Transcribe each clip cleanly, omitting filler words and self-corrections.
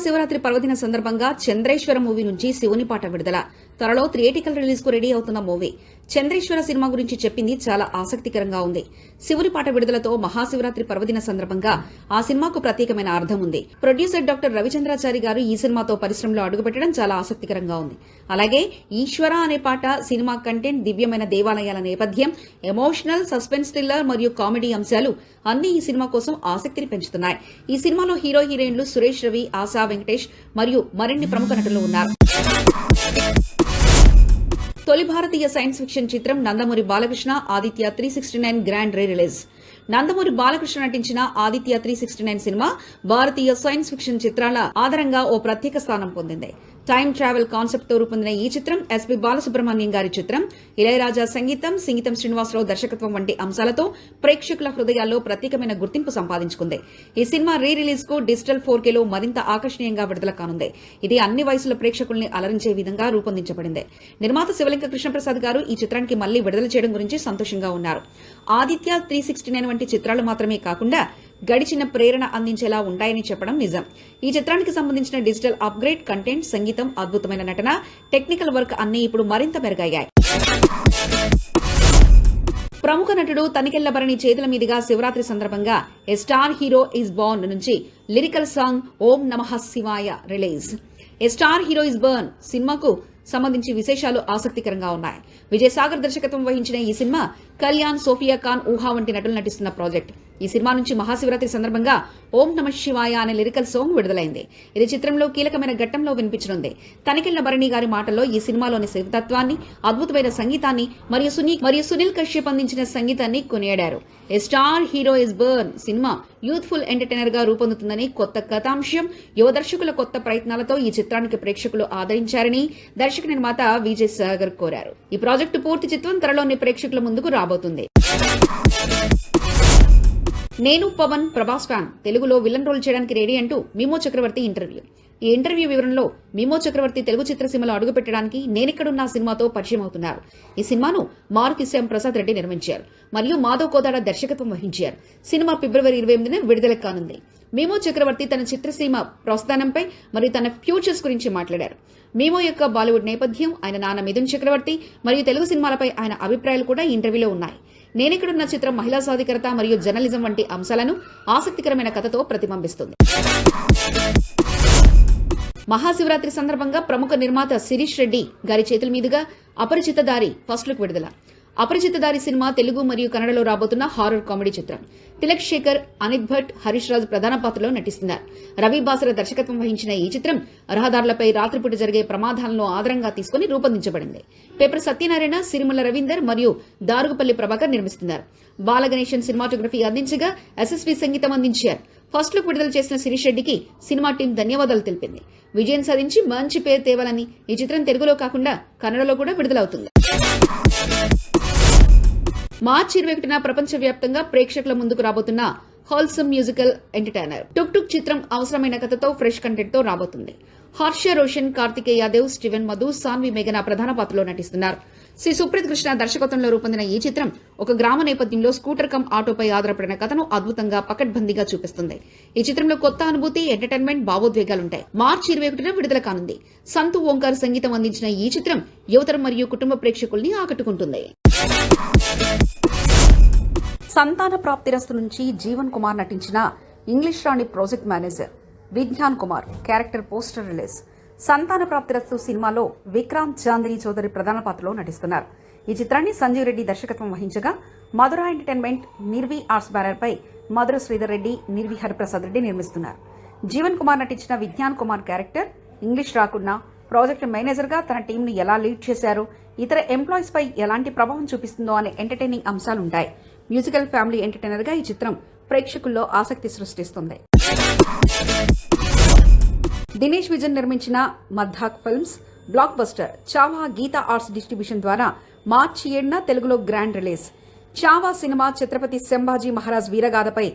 మహాశివరాత్రి పర్వదిన సందర్భంగా చంద్రేశ్వర మూవీ నుంచి శివుని పాట విడుదల. త్వరలో థియేటికల్ రిలీజ్ కు రెడీ అవుతున్న మూవీ చంద్రేశ్వర సినిమా గురించి చెప్పింది చాలా ఆసక్తికరంగా ఉంది. శివుని పాట విడుదలతో మహాశివరాత్రి పర్వదిన సందర్భంగా ఆ సినిమాకు ప్రత్యేకమైన అర్థం ఉంది. ప్రొడ్యూసర్ డాక్టర్ రవిచంద్రాచారి గారు ఈ సినిమాతో పరిశ్రమలో అడుగుపెట్టడం చాలా ఆసక్తికరంగా ఉంది. అలాగే ఈశ్వర అనే పాట, సినిమా కంటెంట్, దివ్యమైన దేవాలయాల నేపథ్యం, ఎమోషనల్, సస్పెన్స్ థ్రిల్లర్ మరియు కామెడీ అంశాలు అన్ని ఈ సినిమా కోసం ఆసక్తిని పెంచుతున్నాయి. ఈ సినిమాలో హీరో హీరోయిన్లు సురేష్ రవి, ఆశా వెంకటేష్ మరియు మరిన్ని ప్రముఖ నటులు ఉన్నారు. తొలి భారతీయ సైన్స్ ఫిక్షన్ చిత్రం Nandamuri Balakrishna Aditya 369 grand re release. Nandamuri Balakrishna నటించిన ఆదిత్య 369 సినిమా భారతీయ సైన్స్ ఫిక్షన్ చిత్రాల ఆధారంగా ఓ ప్రత్యేక స్థానం పొందింది. టైమ్ ట్రావెల్ కాన్సెప్ట్ తో రూపొందిన ఈ చిత్రం ఎస్పీ బాలసుబ్రహ్మణ్యం గారి చిత్రం. ఇళయరాజా సంగీతం, సింగీతం శ్రీనివాసరావు దర్శకత్వం వంటి అంశాలతో ప్రేక్షకుల హృదయాల్లో ప్రత్యేకమైన గుర్తింపు సంపాదించుకుంది. ఈ సినిమా రీ రిలీజ్ కు డిజిటల్ 4Kలో మరింత ఆకర్షణీయంగా విడుదల కానుంది. ఇది అన్ని వయసుల ప్రేక్షకుల్ని అలరించే విధంగా రూపొందించబడింది. నిర్మాత శివలింక కృష్ణప్రసాద్ గారు ఈ చిత్రానికి మళ్లీ విడుదల చేయడం గురించి సంతోషంగా ఉన్నారు. ఆదిత్య 369 వంటి చిత్రాలు మాత్రమే కాకుండా గడిచిన ప్రేరణ అందించేలా ఉంటాయని చెప్పడం నిజం. ఈ చిత్రానికి సంబంధించిన డిజిటల్ అప్గ్రేడ్, కంటెంట్, సంగీతం, అద్భుతమైన నటన, టెక్నికల్ వర్క్ అన్ని ఇప్పుడు మరింత మెరుగయ్యాయి. ప్రముఖ నటుడు తనికెళ్ల భరణి చేతుల మీదుగా శివరాత్రి సందర్భంగా ఏ స్టార్ హీరో ఈజ్ బోర్న్ నుంచి లిరికల్ సాంగ్ ఓం నమః శివాయ release. A star hero is Born సినిమాకు సంబంధించి విశేషాలు ఆసక్తికరంగా ఉన్నాయి. విజయసాగర్ దర్శకత్వం వహించిన ఈ సినిమా కళ్యాణ్, సోఫియా ఖాన్, ఊహా వంటి నటులు నటిస్తున్న ప్రాజెక్ట్. ఈ సినిమా నుంచి మహాశివరాత్రి సందర్భంగా ఓం నమః శివాయ అనే లిరికల్ సాంగ్ విడుదలైంది. ఇది చిత్రంలో కీలకమైన ఘట్టంలో వినిపించనుంది. తనికెళ్ల భరణి గారి మాటల్లో ఈ సినిమాలోని శివతత్వాన్ని, అద్భుతమైన సంగీతాన్ని మరియు సునీల్ కశ్యప్ అందించిన సంగీతాన్ని కొనియాడారు. A star hero is born సినిమా యూత్ఫుల్ ఎంటర్టైనర్ గా రూపొందుతుందని, కొత్త కథాంశం, యువ దర్శకుల కొత్త ప్రయత్నాలతో ఈ చిత్రానికి ప్రేక్షకులు ఆదరించారని దర్శక నిర్మాత విజయ్ సాగర్ కోరారు. ఈ ప్రాజెక్టు పూర్తి చిత్రం త్వరలోని ప్రేక్షకుల ముందుకు రాబోతుంది. నేను పవన్ ప్రభాస్ ఫ్యాన్, తెలుగులో విలన్ రోల్ చేయడానికి రెడీ అంటూ మీమో చక్రవర్తి ఇంటర్వ్యూ. ఈ ఇంటర్వ్యూ వివరంలో మీమో చక్రవర్తి తెలుగు చిత్రసీమలో అడుగుపెట్టడానికి నేనెక్కడున్నా సినిమాతో పరిచయం అవుతున్నారు. ఈ సినిమాను మారుతి శ్యాం ప్రసాద్ రెడ్డి నిర్మించారు మరియు మాధవ్ కోదాడ దర్శకత్వం వహించారు. సినిమా ఫిబ్రవరి 28న విడుదల కానుంది. మీమో చక్రవర్తి తన చిత్రసీమ ప్రస్థానంపై మరియు తన ఫ్యూచర్స్ గురించి మాట్లాడారు. మీమో యొక్క బాలీవుడ్ నేపథ్యం, ఆయన నాన్న మిథున్ చక్రవర్తి మరియు తెలుగు సినిమాలపై ఆయన అభిప్రాయాలు కూడా ఈ ఇంటర్వ్యూలో ఉన్నాయి. నేనెక్కడున్న చిత్రం మహిళా సాధికారత మరియు జర్నలిజం వంటి అంశాలను ఆసక్తికరమైన కథతో ప్రతిబింబిస్తుంది. మహాశివరాత్రి సందర్భంగా ప్రముఖ నిర్మాత శిరీష్ రెడ్డి గారి చేతుల మీదుగా అపరిచిత దారి ఫస్ట్ లుక్ విడుదల. అపరిచిత దారి సినిమా తెలుగు మరియు కన్నడలో రాబోతున్న హారర్ కామెడీ చిత్రం. తిలక్ శేఖర్, అనిక్ భట్, హరీష్ రాజ్ ప్రధాన పాత్రలో నటిస్తున్నారు. రవి బాసర దర్శకత్వం వహించిన ఈ చిత్రం రహదారులపై రాత్రిపూట జరిగే ప్రమాదాలను ఆధారంగా తీసుకుని రూపొందించబడింది. పేపర్ సత్యనారాయణ, సిరిమల్ల రవీందర్ మరియు దారుగుపల్లి ప్రభాకర్ నిర్మిస్తున్నారు. బాలగణేశన్ సినిమాటోగ్రఫీ అందించగా ఎస్ఎస్వి సంగీతం అందించారు. ఫస్ట్ లుక్ విడుదల చేసిన శిరీష్ రెడ్డికి సినిమా టీం ధన్యవాదాలు తెలిపింది. విజయం సాధించి మంచి పేరు తేవాలని ఈ చిత్రం తెలుగులో కాకుండా కన్నడలో కూడా విడుదలవుతుంది. మార్చి 21న ప్రపంచవ్యాప్తంగా ప్రేక్షకుల ముందుకు రాబోతున్న హోల్సమ్ మ్యూజికల్ ఎంటర్టైనర్ టుక్ టుక్ చిత్రం అవసరమైన కథతో, ఫ్రెష్ కంటెంట్ తో రాబోతుంది. హర్ష రోషన్, కార్తికేయ యాదవ్, స్టీవెన్ మధు, సాన్వి మేఘన ప్రధాన పాత్రలో నటిస్తున్నారు. శ్రీ సుప్రీత్ కృష్ణ దర్శకత్వంలో రూపొందిన ఈ చిత్రం ఒక గ్రామ నేపథ్యంలో స్కూటర్ కమ్ ఆటోపై ఆధారపడిన కథను అద్భుతంగా పకడ్బందీగా చూపిస్తుంది. ఈ చిత్రంలో కొత్త అనుభూతి, ఎంటర్టైన్మెంట్, భావోద్వేగాలుంటాయి. మార్చి 21న విడుదల కానుంది. సంతు ఓంకార్ సంగీతం అందించిన ఈ చిత్రం యువతరం మరియు కుటుంబ ప్రేక్షకుల్ని ఆకట్టుకుంటుంది. సంతాన ప్రాప్తిరస్తు నుంచి జీవన్ కుమార్ నటించిన English Rani project manager Vignan Kumar character poster release. Santhana Prapthirasthu సినిమాలో విక్రాంత్ చాందిని చౌదరి ప్రధాన పాత్రలో నటిస్తున్నారు. ఈ చిత్రాన్ని సంజీవ్ రెడ్డి దర్శకత్వం వహించగా మధుర ఎంటర్టైన్మెంట్, నిర్వి ఆర్ట్స్ బ్యానర్ పై మధుర శ్రీధర్ రెడ్డి, నిర్వి హరిప్రసాద్ రెడ్డి నిర్మిస్తున్నారు. జీవన్ కుమార్ నటించిన విజ్ఞాన్ కుమార్ క్యారెక్టర్ ఇంగ్లీష్ రాకున్నా ప్రాజెక్ట్ మేనేజర్ గా తన టీంను ఎలా లీడ్ చేశారు, ఇతర ఎంప్లాయీస్ పై ఎలాంటి ప్రభావం చూపిస్తుందో అనే ఎంటర్టైనింగ్ అంశాలుంటాయి. మ్యూజికల్ ఫ్యామిలీ ఎంటర్టైనర్ గా ఈ చిత్రం ప్రేక్షకుల్లో ఆసక్తి సృష్టిస్తుంది. దినేష్ విజన్ నిర్మించిన మద్దాక్ films block buster Chhaava Gita arts distribution ద్వారా మార్చి 7న తెలుగులో grand release. Chhaava cinema Chhatrapati Sambhaji Maharaj వీరగాథపై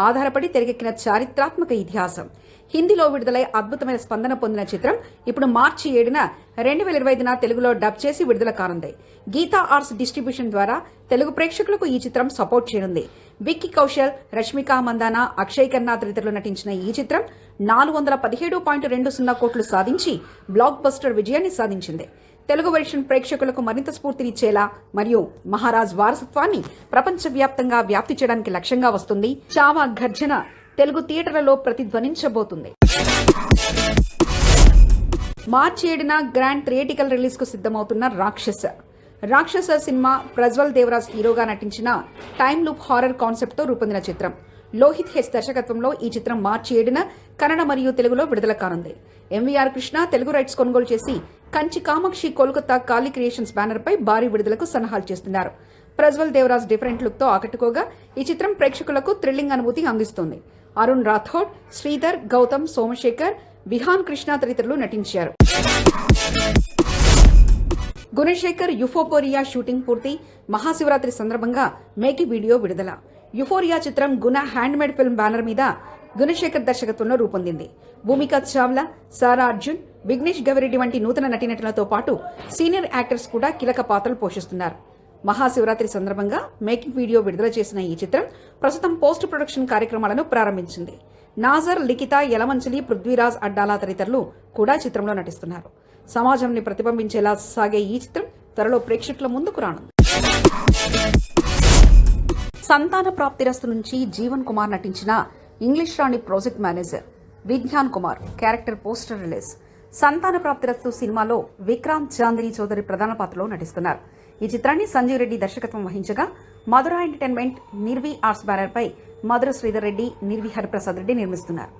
ఆధారపడి తెరకెక్కిన చారిత్రాత్మక ఇతిహాసం. హిందీలో విడుదలై అద్భుతమైన స్పందన పొందిన చిత్రం ఇప్పుడు మార్చి 7న 2025న తెలుగులో డబ్ చేసి విడుదల కానుంది. గీతా ఆర్ట్స్ డిస్ట్రిబ్యూషన్ ద్వారా తెలుగు ప్రేక్షకులకు ఈ చిత్రం సపోర్ట్ చేయనుంది. విక్కీ కౌశల్, రష్మిక మందానా, అక్షయ్ ఖన్నా తదితరులు నటించిన ఈ చిత్రం 417.20 కోట్లు సాధించి బ్లాక్ బస్టర్ విజయాన్ని సాధించింది. తెలుగు వెర్షన్ ప్రేక్షకులకు మరింత స్ఫూర్తినిచ్చేలా మరియు మహారాజ్ వారసత్వాన్ని ప్రపంచవ్యాప్తంగా వ్యాప్తి చేయడానికి లక్ష్యంగా వస్తుంది. చావా గర్జన తెలుగు థియేటర్లలో ప్రతిధ్వనించబోతుంది. మార్చి 7న గ్రాండ్ థియేటికల్ రిలీజ్ కు సిద్ధమవుతున్న రాక్షస సినిమా ప్రజ్వల్ దేవరాజ్ హీరోగా నటించిన టైమ్ లూప్ హారర్ కాన్సెప్ట్ తో రూపొందిన చిత్రం. లోహిత్ హెస్ దర్శకత్వంలో ఈ చిత్రం మార్చి 7న కన్నడ మరియు తెలుగులో విడుదల కానుంది. ఎంవీఆర్ కృష్ణ తెలుగు రైట్స్ కొనుగోలు చేసి కంచి కామాక్షి కోల్కతా కాళీ క్రియేషన్స్ బ్యానర్ పై భారీ విడుదలకు సన్నాహాలు చేస్తున్నారు. ప్రజ్వల్ దేవరాజ్ డిఫరెంట్ లుక్ తో ఆకట్టుకోగా ఈ చిత్రం ప్రేక్షకులకు థ్రిల్లింగ్ అనుభూతి అందిస్తుంది. అరుణ్ రాథోడ్, శ్రీధర్, గౌతమ్, సోమశేఖర్, విహాన్ కృష్ణ తదితరులు నటించారు. గుణశేఖర్ యుఫోపోరియా షూటింగ్ పూర్తి. మహాశివరాత్రి సందర్భంగా మేకింగ్ వీడియో విడుదల. యుఫోరియా చిత్రం గుణ హ్యాండ్మేడ్ ఫిల్మ్ బ్యానర్ మీద గుణశేఖర్ దర్శకత్వంలో రూపొందింది. భూమికా చావ్లా, సారా అర్జున్, విఘ్నేష్ గవిరెడ్డి వంటి నూతన నటీనటులతో పాటు సీనియర్ యాక్టర్స్ కూడా కీలక పాత్రలు పోషిస్తున్నారు. మహాశివరాత్రి సందర్భంగా మేకింగ్ వీడియో విడుదల చేసిన ఈ చిత్రం ప్రస్తుతం పోస్ట్ ప్రొడక్షన్ కార్యక్రమాలను ప్రారంభించింది. నాజర్, లిఖిత, యలమంచిలి, పృథ్వీరాజ్ అడ్డాలా తదితరులు కూడా చిత్రంలో నటిస్తున్నారు. సమాజంని ప్రతిబింబించేలా సాగే ఈ చిత్రం త్వరలో ప్రేక్షకుల ముందుకు రానుంది. సంతాన ప్రాప్తిరస్తు నుంచి జీవన్ కుమార్ నటించిన English Rani project manager Vignan Kumar character poster release. Santhana Prapthirasthu సినిమాలో విక్రాంత్ చాందిని చౌదరి ప్రధాన పాత్రలో నటిస్తున్నారు. ఈ చిత్రాన్ని సంజీవ్ రెడ్డి దర్శకత్వం వహించగా మధుర ఎంటర్టైన్మెంట్, నిర్వి ఆర్ట్స్ బ్యానర్ పై మధుర శ్రీధర్ రెడ్డి, నిర్వి హరిప్రసాద్ రెడ్డి నిర్మిస్తున్నారు.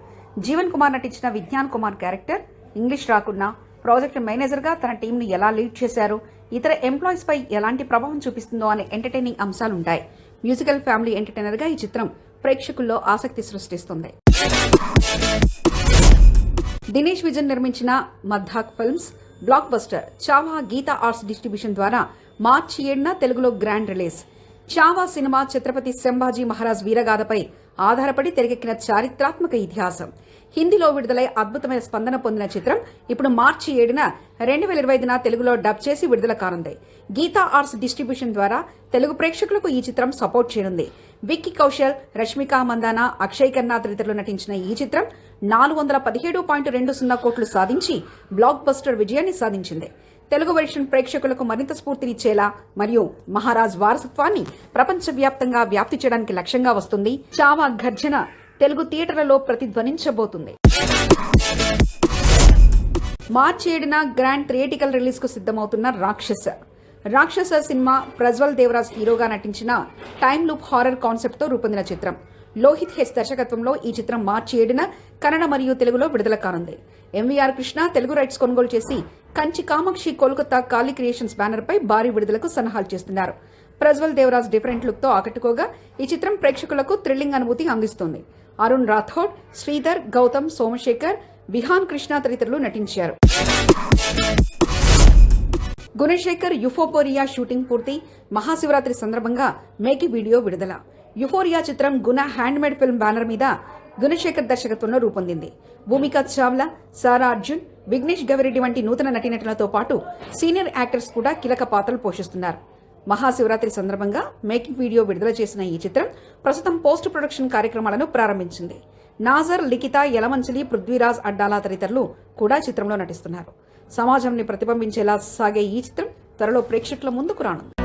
జీవన్ కుమార్ నటించిన విజ్ఞాన్ కుమార్ క్యారెక్టర్ ఇంగ్లీష్ రాకున్నా ప్రాజెక్ట్ మేనేజర్ గా తన టీంను ఎలా లీడ్ చేశారు, ఇతర ఎంప్లాయీస్ పై ఎలాంటి ప్రభావం చూపిస్తుందో అనే ఎంటర్టైనింగ్ అంశాలుంటాయి. మ్యూజికల్ ఫ్యామిలీ ఎంటర్టైనర్ గా ఈ చిత్రం ప్రేక్షకుల్లో ఆసక్తి సృష్టిస్తుంది. దినేష్ విజన్ నిర్మించిన మద్దాక్ films block buster Chhaava Gita arts distribution ద్వారా మార్చి 7న తెలుగులో grand release. Chhaava cinema Chhatrapati Sambhaji Maharaj వీరగాథపై ఆధారపడి తెరకెక్కిన చారిత్రాత్మక ఇతిహాసం. హిందీలో విడుదలై అద్భుతమైన స్పందన పొందిన చిత్రం ఇప్పుడు మార్చి 7న 2025న తెలుగులో డబ్ చేసి విడుదల కానుంది. గీతా ఆర్ట్స్ డిస్ట్రిబ్యూషన్ ద్వారా తెలుగు ప్రేక్షకులకు ఈ చిత్రం సపోర్ట్ చేయనుంది. విక్కీ కౌశల్, రష్మిక మందానా, అక్షయ్ ఖన్నా తదితరులు నటించిన ఈ చిత్రం 417.20 కోట్లు సాధించి బ్లాక్ బస్టర్ విజయాన్ని సాధించింది. తెలుగు వెర్షన్ ప్రేక్షకులకు మరింత స్ఫూర్తినిచ్చేలా మరియు మహారాజ్ వారసత్వాన్ని ప్రపంచవ్యాప్తంగా వ్యాప్తి చేయడానికి లక్ష్యంగా వస్తుంది. చావా గర్జన తెలుగు థియేటర్లలో ప్రతిధ్వనించబోతుంది. మార్చి 7న గ్రాండ్ థియేటికల్ రిలీజ్ కు సిద్ధమవుతున్న రాక్షస సినిమా ప్రజ్వల్ దేవరాజ్ హీరోగా నటించిన టైమ్ లూప్ హారర్ కాన్సెప్ట్ తో రూపొందిన చిత్రం. లోహిత్ హెస్ దర్శకత్వంలో ఈ చిత్రం మార్చి 7న కన్నడ మరియు తెలుగులో విడుదల కానుంది. ఎంవీఆర్ కృష్ణ తెలుగు రైట్స్ కొనుగోలు చేసి కంచి కామాక్షి కోల్కతా కాళీ క్రియేషన్స్ బ్యానర్ పై భారీ విడుదలకు సన్నాహాలు చేస్తున్నారు. ప్రజ్వల్ దేవరాజ్ డిఫరెంట్ లుక్ తో ఆకట్టుకోగా ఈ చిత్రం ప్రేక్షకులకు థ్రిల్లింగ్ అనుభూతి అందిస్తుంది. అరుణ్ రాథోడ్, శ్రీధర్, గౌతమ్, సోమశేఖర్, విహాన్ కృష్ణ తదితరులు నటించారు. గుణశేఖర్ యుఫోపోరియా షూటింగ్ పూర్తి. మహాశివరాత్రి సందర్భంగా మేకింగ్ వీడియో విడుదల. యుఫోరియా చిత్రం గుణ హ్యాండ్మేడ్ ఫిల్మ్ బ్యానర్ మీద గుణశేఖర్ దర్శకత్వంలో రూపొందింది. భూమికా చావ్లా, సారా అర్జున్, విఘ్నేష్ గవిరెడ్డి వంటి నూతన నటీనటులతో పాటు సీనియర్ యాక్టర్స్ కూడా కీలక పాత్రలు పోషిస్తున్నారు. మహాశివరాత్రి సందర్భంగా మేకింగ్ వీడియో విడుదల చేసిన ఈ చిత్రం ప్రస్తుతం పోస్ట్ ప్రొడక్షన్ కార్యక్రమాలను ప్రారంభించింది. నాజర్, లిఖిత, యలమంచిలి, పృథ్వీరాజ్ అడ్డాలా తదితరులు కూడా చిత్రంలో నటిస్తున్నారు. సమాజంని ప్రతిబింబించేలా సాగే ఈ చిత్రం త్వరలో ప్రేక్షకుల ముందుకు రానుంది.